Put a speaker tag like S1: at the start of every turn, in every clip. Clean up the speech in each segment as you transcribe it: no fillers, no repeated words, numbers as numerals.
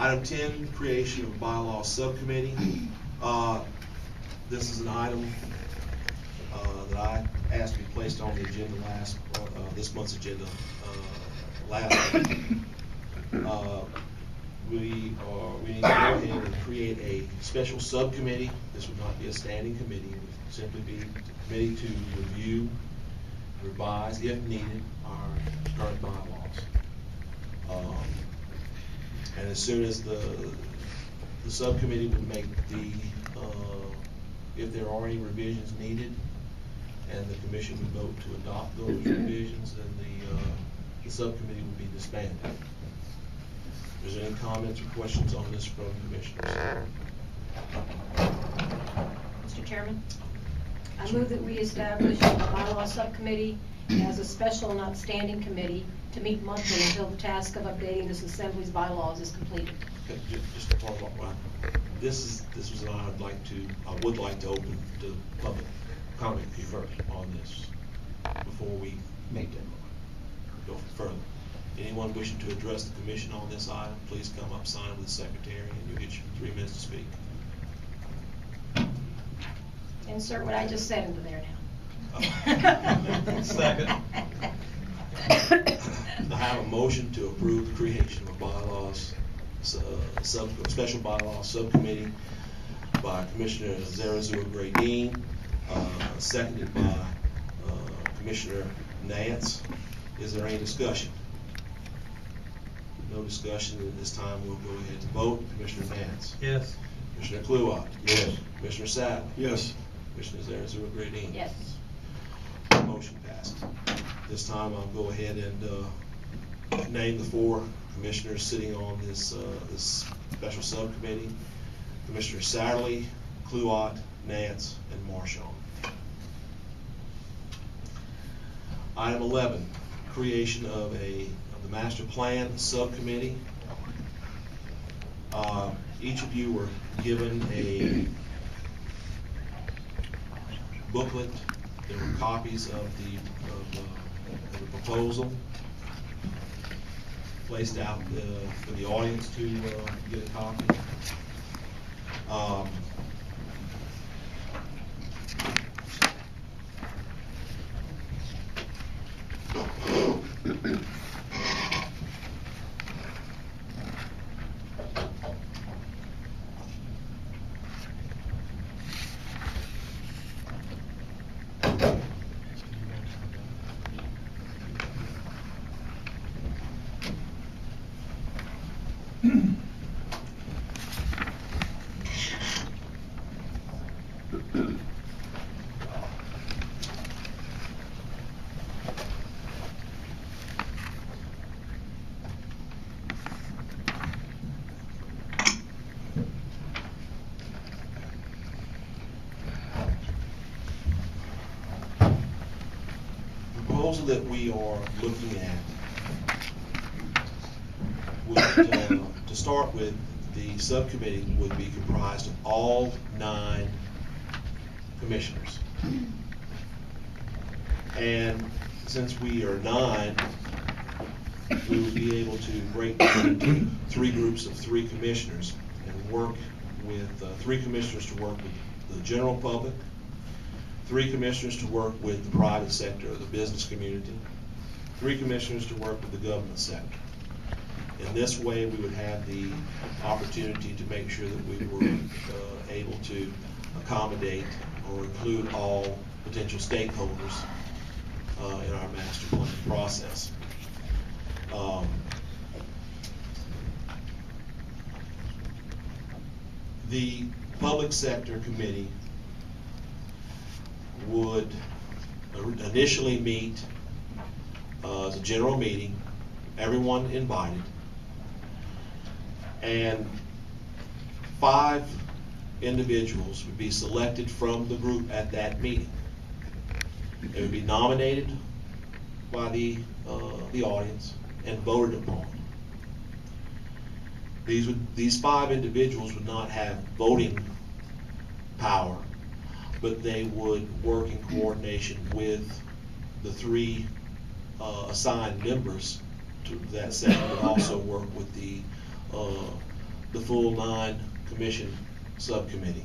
S1: Item 10, creation of bylaw subcommittee. This is an item that I asked to be placed on the agenda this month's agenda last week. We need to go ahead and create a special subcommittee. This would not be a standing committee. It would simply be a committee to review, revise, if needed, our current bylaws. And as soon as the subcommittee would make the, if there are any revisions needed, and the commission would vote to adopt those revisions, then the subcommittee would be disbanded. Is there any comments or questions on this from commissioners?
S2: Mr. Chairman, I move that we establish a bylaw subcommittee as a special, not standing committee to meet monthly until the task of updating this Assembly's bylaws is completed.
S1: Okay, just to follow up, this was an item I would like to open to public comment first on this before we make them go further. Anyone wishing to address the commission on this item, please come up, sign with the secretary, and you'll get your 3 minutes to speak.
S2: Insert what I just said into there now.
S1: Second. I have a motion to approve the creation of a bylaws, special bylaws subcommittee by Commissioner Zarazua-Gray-Dean, seconded by Commissioner Nance. Is there any discussion? No discussion. At this time, we'll go ahead and vote. Commissioner Nance?
S3: Yes.
S1: Commissioner Kluwat?
S4: Yes.
S1: Commissioner Sapp?
S4: Yes.
S1: Commissioner Zarazua-Gray-Dean?
S2: Yes.
S1: Motion passed. This time I'll go ahead and name the 4 commissioners sitting on this special subcommittee. Commissioner Satterley, Kluwat, Nance, and Marshall. Item 11, creation of the master plan subcommittee. Each of you were given a booklet. There were copies of the proposal placed out for the audience to get a copy. The proposal that we are looking at would, to start with, the subcommittee would be comprised of all 9 commissioners. And since we are 9, we would be able to break down into 3 groups of 3 commissioners and work with 3 commissioners to work with the general public, 3 commissioners to work with the private sector, the business community, 3 commissioners to work with the government sector. In this way, we would have the opportunity to make sure that we were able to accommodate or include all potential stakeholders in our master plan process. The public sector committee would initially meet as a general meeting, everyone invited, and 5 individuals would be selected from the group at that meeting. They would be nominated by the audience and voted upon. These 5 individuals would not have voting power, but they would work in coordination with the 3 assigned members to that segment, would also work with the the full non-commission subcommittee.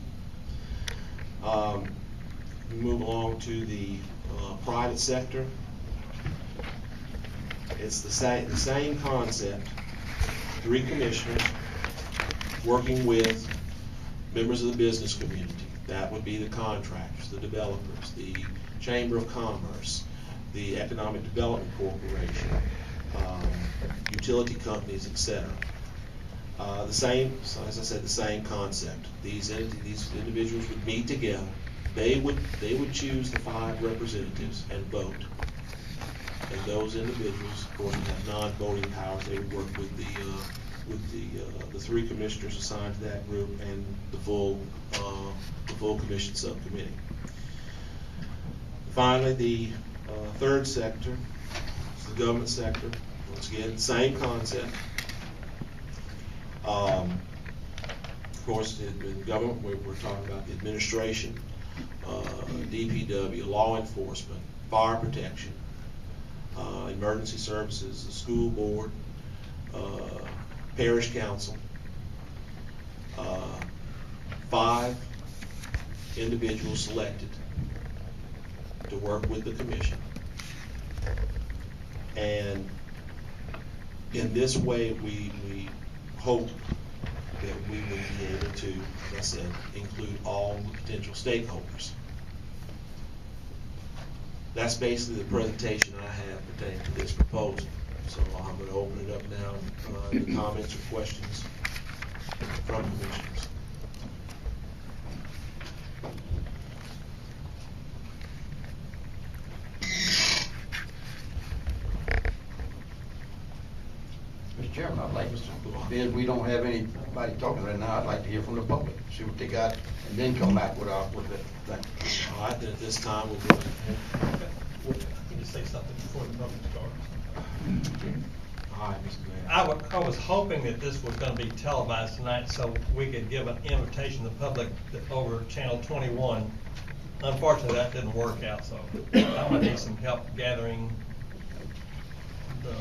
S1: We move along to the private sector. It's the same concept. 3 commissioners working with members of the business community. That would be the contractors, the developers, the Chamber of Commerce, the Economic Development Corporation, utility companies, etc. The same, so as I said, the same concept. These individuals would meet together. They would choose the 5 representatives and vote. And those individuals, of course, would have non-voting powers. They would work with the 3 commissioners assigned to that group and the full commission subcommittee. Finally, the third sector is the government sector. Once again, same concept. Of course, in government, we're talking about the administration, DPW, law enforcement, fire protection, emergency services, the school board, parish council. 5 individuals selected to work with the commission. And in this way, we hope that we will be able to, as I said, include all the potential stakeholders. That's basically the presentation I have pertaining to this proposal. So I'm going to open it up now to comments or questions from commissioners.
S3: Mr. Chairman, I'd like, since we don't have anybody talking right now, I'd like to hear from the public, see what they got, and then come back with the thing.
S1: All right, then at this time, we'll go ahead.
S4: I need to say something before the public starts.
S1: All right, Mr. Mayor.
S4: I was hoping that this was going to be televised tonight so we could give an invitation to the public over Channel 21. Unfortunately, that didn't work out, so I'm going to need some help gathering the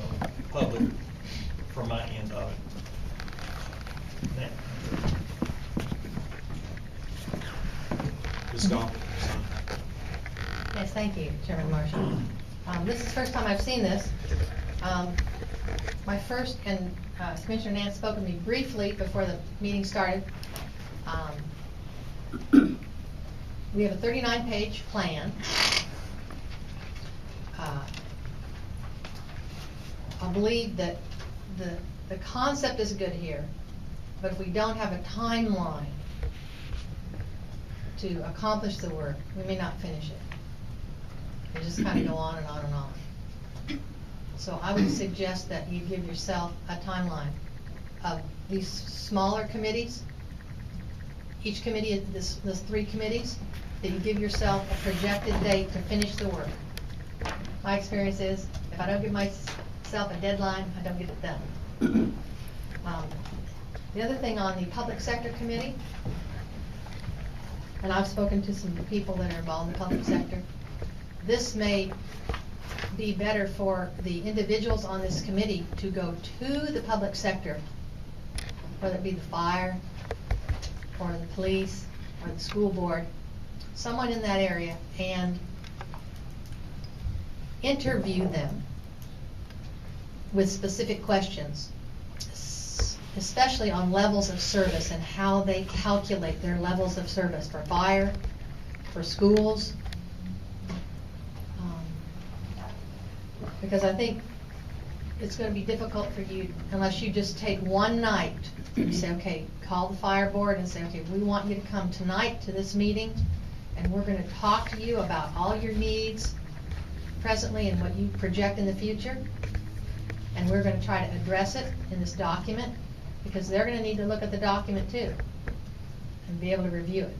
S4: public from my end of it.
S1: Ms. Goff.
S5: Yes, thank you, Chairman Marshall. This is the first time I've seen this. My first, and Commissioner Nance spoke with me briefly before the meeting started. We have a 39-page plan. I believe that the concept is good here, but if we don't have a timeline to accomplish the work, we may not finish it. We just kind of go on and on and on. So I would suggest that you give yourself a timeline of these smaller committees. Each committee, those 3 committees, that you give yourself a projected date to finish the work. My experience is, if I don't give myself a deadline, I don't get it done. The other thing on the public sector committee, and I've spoken to some people that are involved in the public sector, this may be better for the individuals on this committee to go to the public sector, whether it be the fire or the police or the school board, someone in that area, and interview them with specific questions, especially on levels of service and how they calculate their levels of service for fire, for schools. Because I think it's going to be difficult for you unless you just take one night and say, okay, call the fire board and say, okay, we want you to come tonight to this meeting, and we're going to talk to you about all your needs presently and what you project in the future, and we're going to try to address it in this document, because they're going to need to look at the document too and be able to review it.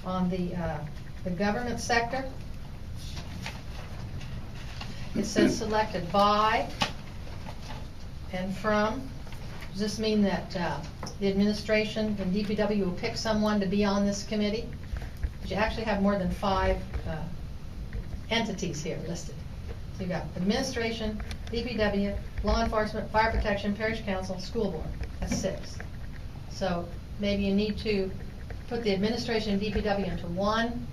S5: On the government sector, it says selected by and from. Does this mean that the administration and DPW will pick someone to be on this committee? But you actually have more than 5 entities here listed. So you got administration, DPW, law enforcement, fire protection, parish council, school board. That's 6. So maybe you need to put the administration and DPW into one,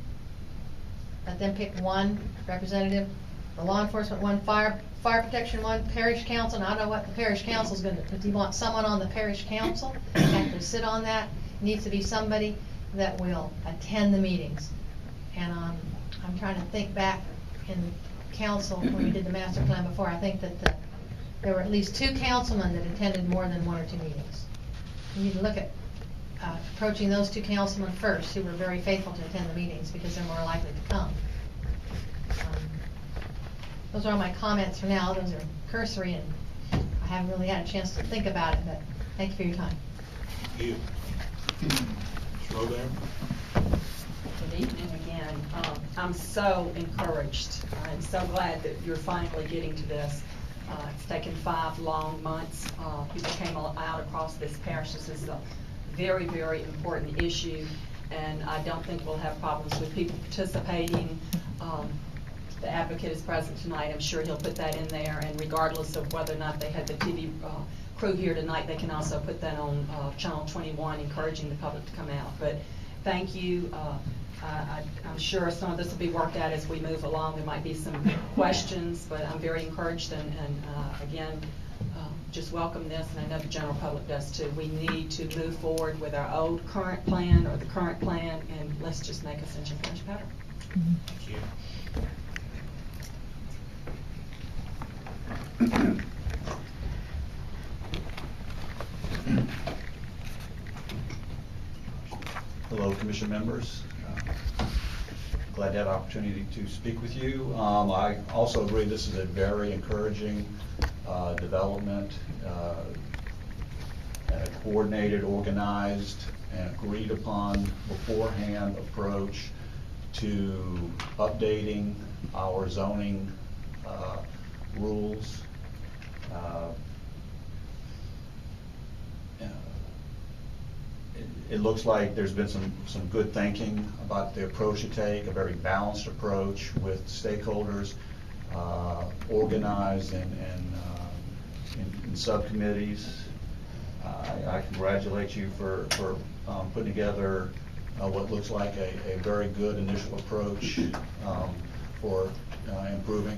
S5: let them pick one representative, the law enforcement one, fire protection one, parish council, and I don't know what the parish council's gonna do, but do you want someone on the parish council to actually sit on that? Needs to be somebody that will attend the meetings. And I'm trying to think back in council, when we did the master plan before, I think that there were at least 2 councilmen that attended more than 1 or 2 meetings. You need to look at approaching those 2 councilmen first, who were very faithful to attend the meetings, because they're more likely to come. Those are all my comments for now. Those are cursory, and I haven't really had a chance to think about it, but thank you for your time.
S1: Thank you. Ms. Robert?
S6: Good evening again. I'm so encouraged. I'm so glad that you're finally getting to this. It's taken 5 long months. People came out across this parish. This is a very, very important issue, and I don't think we'll have problems with people participating. The advocate is present tonight. I'm sure he'll put that in there, and regardless of whether or not they had the TV crew here tonight, they can also put that on Channel 21, encouraging the public to come out. But thank you. I'm sure some of this will be worked out as we move along. There might be some questions, but I'm very encouraged, and again, just welcome this, and I know the general public does too. We need to move forward with our old current plan, or the current plan, and let's just make Ascension Parish better.
S1: Thank you.
S7: Hello, Commission members. Glad to have the opportunity to speak with you. I also agree this is a very encouraging development, and a coordinated, organized, and agreed upon beforehand approach to updating our zoning rules. It looks like there's been some good thinking about the approach to take, a very balanced approach with stakeholders, organized in subcommittees. I congratulate you for putting together what looks like a very good initial approach for improving